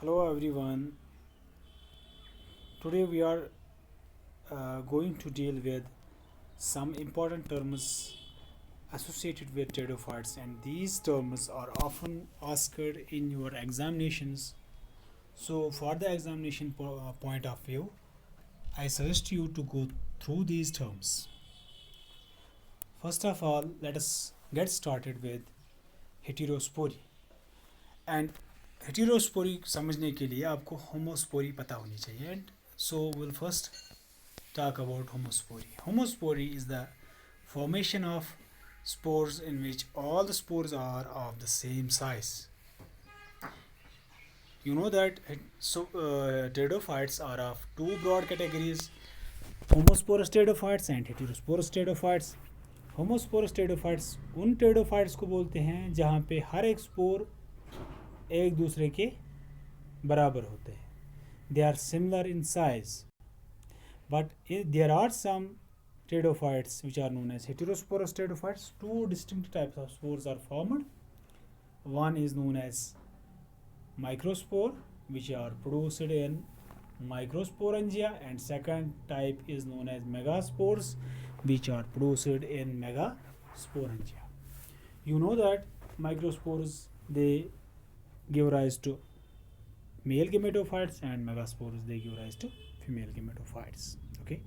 Hello everyone. Today we are going to deal with some important terms associated with pteridophytes, and these terms are often asked in your examinations. So, for the examination point of view, I suggest you to go through these terms. First of all, let us get started with heterospory. And heterospory समझने के लिए आपको homospory पता होनी चाहिए. And so we'll first talk about homospory. Homospory is the formation of spores in which all the spores are of the same size. You know that pteridophytes are of two broad categories: homosporous pteridophytes and heterosporous pteridophytes. Homosporous pteridophytes उन pteridophytes को बोलते हैं जहाँ पे हर एक spore एक दूसरे के बराबर होते हैं. They are similar in size, but there are some pteridophytes which are known as heterosporous pteridophytes. Two distinct types of spores are formed. One is known as microspore, which are produced in microsporangia, and second type is known as megaspores, which are produced in megasporangia. You know that microspores, they give rise to male gametophytes, and megaspores, they give rise to female gametophytes. Okay.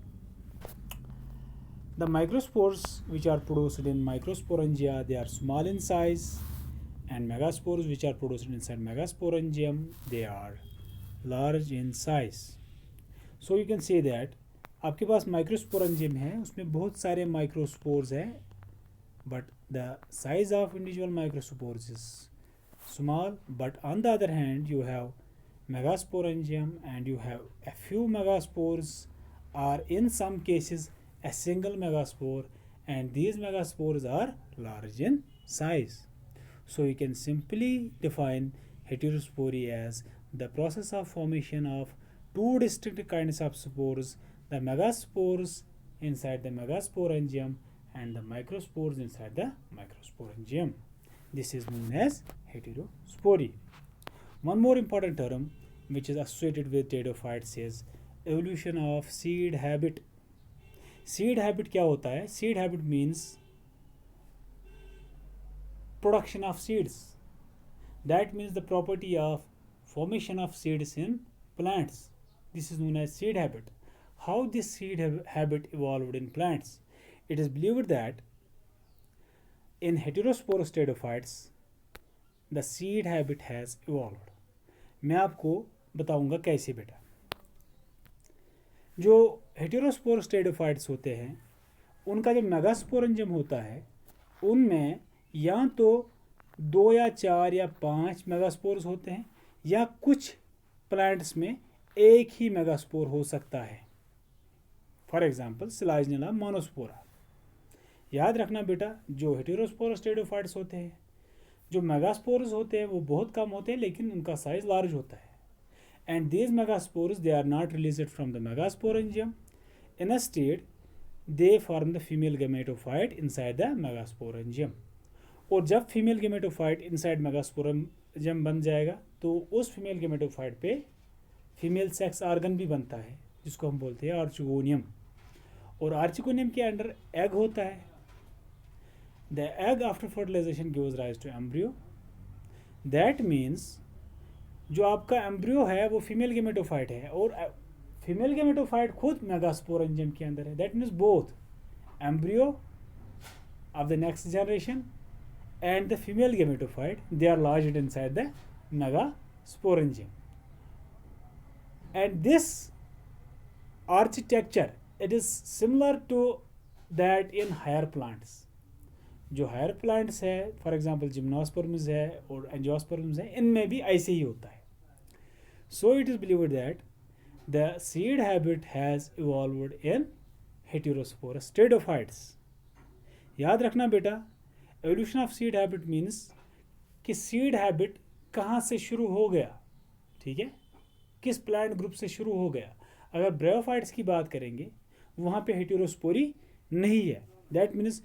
The microspores which are produced in microsporangia, they are small in size, and megaspores which are produced inside megasporangium, they are large in size. So you can say that आपके पास microsporangium है, उसमें बहुत सारे microspores हैं, but the size of individual microspores is small. But on the other hand, you have megasporangium, and you have a few megaspores, or in some cases a single megaspore, and these megaspores are large in size. So you can simply define heterospory as the process of formation of two distinct kinds of spores: the megaspores inside the megasporangium and the microspores inside the microsporangium. This is known as heterospory. One more important term which is associated with pteridophytes is evolution of seed habit. Seed habit क्या होता है? Seed habit means production of seeds. That means the property of formation of seeds in plants. This is known as seed habit. How this seed habit evolved in plants? It is believed that in heterosporous pteridophytes the seed habit has evolved. मैं आपको बताऊंगा कैसे बेटा. जो heterosporous pteridophytes होते हैं उनका जो मेगास्पोरेंजियम होता है उनमें या तो 2 या 4 या 5 मेगास्पोर्स होते हैं, या कुछ प्लांट्स में एक ही मेगास्पोर हो सकता है. फॉर एग्जांपल सिलाजिनेला मोनोस्पोरा. याद रखना बेटा, जो हेटेरोस्पोरस टेरिडोफाइट्स होते हैं, जो मेगास्पोर्स होते हैं वो बहुत कम होते हैं, लेकिन उनका साइज लार्ज होता है. And these megaspores, they are not released from the megasporangium. Instead, they form the female gametophyte inside the megasporangium. और जब फीमेल गेमेटोफाइट इनसाइड मेगास्पोरेंजियम बन जाएगा तो उस फीमेल गेमेटोफाइट पे फीमेल सेक्स आर्गन भी बनता है, जिसको हम बोलते हैं आर्चिगोनियम. और आर्चिगोनियम के अंडर एग होता है. The egg after fertilization gives rise to embryo. That means जो आपका एम्ब्रियो है वो फीमेल गेमेटोफाइट है, और फीमेल गेमेटोफाइट खुद मेगास्पोरेंजियम के अंदर है. That means both embryo of the next generation and the female gametophyte, they are lodged inside the megasporangium. And this architecture, it is similar to that in higher plants. जो higher plants है, for example gymnosperms है और angiosperms है, इनमें भी ऐसे ही होता है. So it is believed that the seed habit has evolved in heterosporous pteridophytes. याद रखना बेटा, evolution of seed habit means कि सीड हैबिट कहाँ से शुरू हो गया, ठीक है, किस प्लांट ग्रुप से शुरू हो गया. अगर ब्रायोफाइट्स की बात करेंगे वहाँ पे हेटेरोस्पोरी नहीं है. That means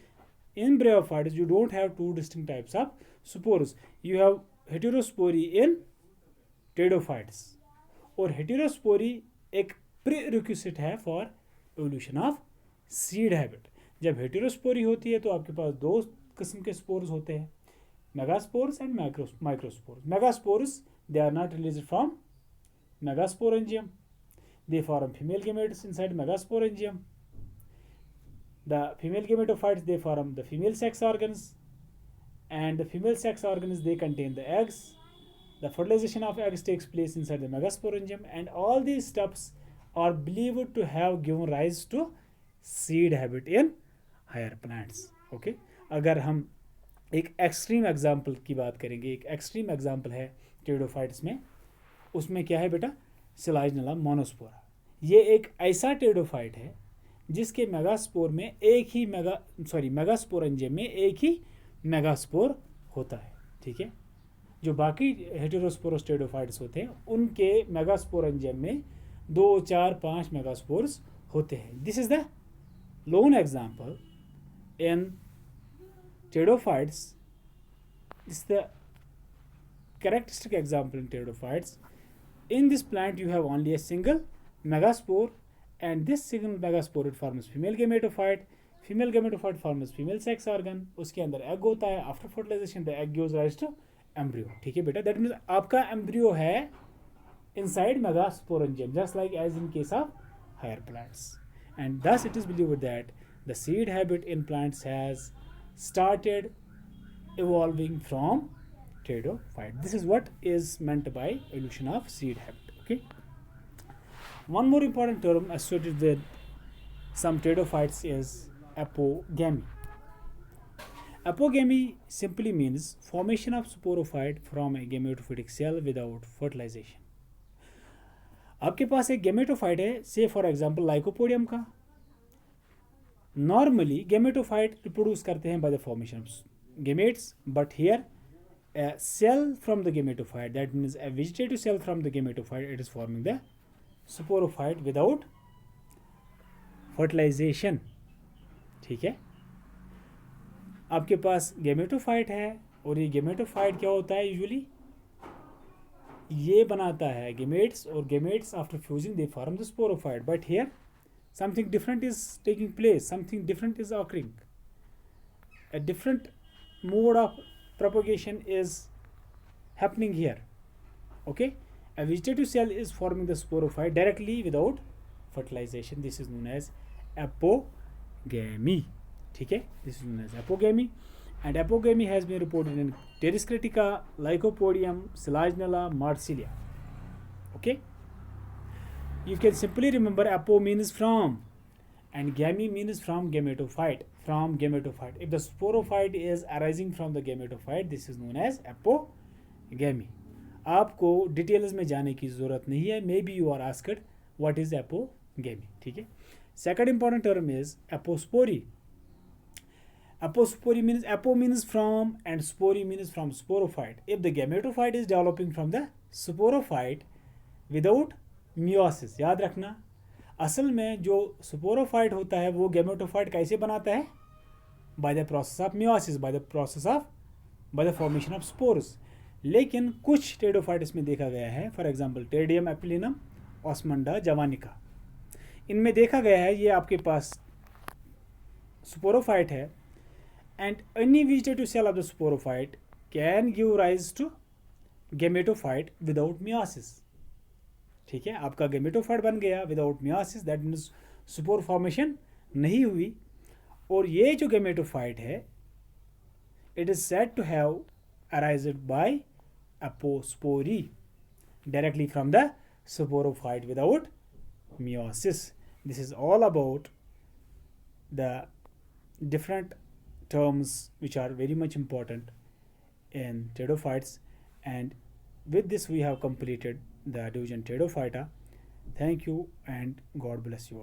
in bryophytes you don't have two distinct types of spores. You have heterospory in pteridophytes, और हेटेरोस्पोरी एक प्रीरिक्विजिट है for evolution of seed habit. जब हेटेरोस्पोरी होती है तो आपके पास दो किस्म के स्पोर्स होते हैं, megaspores and microspores. Megaspores they are not released from megasporangium, they form female gametes inside megasporangium. The female gametophytes, they form the female sex organs, and the female sex organs, they contain the eggs. The fertilization of eggs takes place inside the megasporangium, and all these steps are believed to have given rise to seed habit in higher plants. Okay, अगर हम एक extreme example की बात करेंगे, एक extreme example है pteridophytes में, उसमें क्या है बेटा, सिलाजिनला मोनोस्पोरा। ये एक ऐसा टेरिडोफाइट है जिसके मेगास्पोर में एक ही मेगास्पोरेंजियम में एक ही मेगास्पोर होता है। ठीक है, जो बाकी हेटेरोस्पोरस टेरिडोफाइट्स होते हैं उनके मेगास्पोरेंजियम में 2, 4, 5 मेगास्पोर्स होते हैं। This is the loan example in pteridophytes, this the characteristic example in pteridophytes. In this plant you have only a single megaspore, and this single megaspore it forms female gametophyte. Female gametophyte forms female sex organ, उसके अंदर egg होता है, after fertilization the egg gives rise to embryo. ठीक है बेटा, that means आपका embryo है inside megasporangium, just like as in case of higher plants, and thus it is believed that the seed habit in plants has started evolving from pteridophyte. This is what is meant by evolution of seed habit. Okay, one more important term associated with some pteridophytes is apogamy. Apogamy simply means formation of sporophyte from a gametophytic cell without fertilization. आपके पास एक gametophyte है, से for example lycopodium का। Normally gametophyte reproduce करते हैं bye the formation of gametes, but here a cell from the gametophyte, that means a vegetative cell from the gametophyte, it is forming the sporophyte without fertilization. ठीक है, आपके पास gametophyte है और ये gametophyte क्या होता है, यूजुअली ये बनाता है गेमेट्स, और gametes after fusing they form the sporophyte, but here something different is taking place, something different is occurring, a different mode of propagation is happening here. Okay, a vegetative cell is forming the sporophyte directly without fertilization. This is known as apogamy. ठीक है, this is known as apogamy, and apogamy has been reported in Pteris critica, Lycopodium, Selaginella, Marsilia. Okay, you can simply remember apo means from, and gamy means from gametophyte. From gametophyte, if the sporophyte is arising from the gametophyte, this is known as apogamy. आपको details में जाने की ज़रूरत नहीं है, maybe you are asked what is apogamy. ठीक है, second important term is apospory. Apospore means apo means from and spore means from sporophyte. If the gametophyte is developing from the sporophyte without meiosis, याद रखना असल में जो sporophyte होता है वो गेमेटोफाइट कैसे बनाता है, by the process of meiosis, by the formation of spores. लेकिन कुछ टेरिडोफाइट्स में देखा गया है, for example Pteridium aquilinum, Osmunda javanica, इनमें देखा गया है ये आपके पास स्पोरोफाइट है, and any vegetative cell of the sporophyte can give rise to gametophyte without meiosis. ठीक है, आपका गेमेटोफाइट बन गया without meiosis, that means spore formation नहीं हुई, और ये जो गेमेटोफाइट है it is said to have arised by apospory directly from the sporophyte without meiosis. This is all about the different terms which are very much important in pteridophytes, and with this we have completed the division Pteridophyta. Thank you and God bless you all.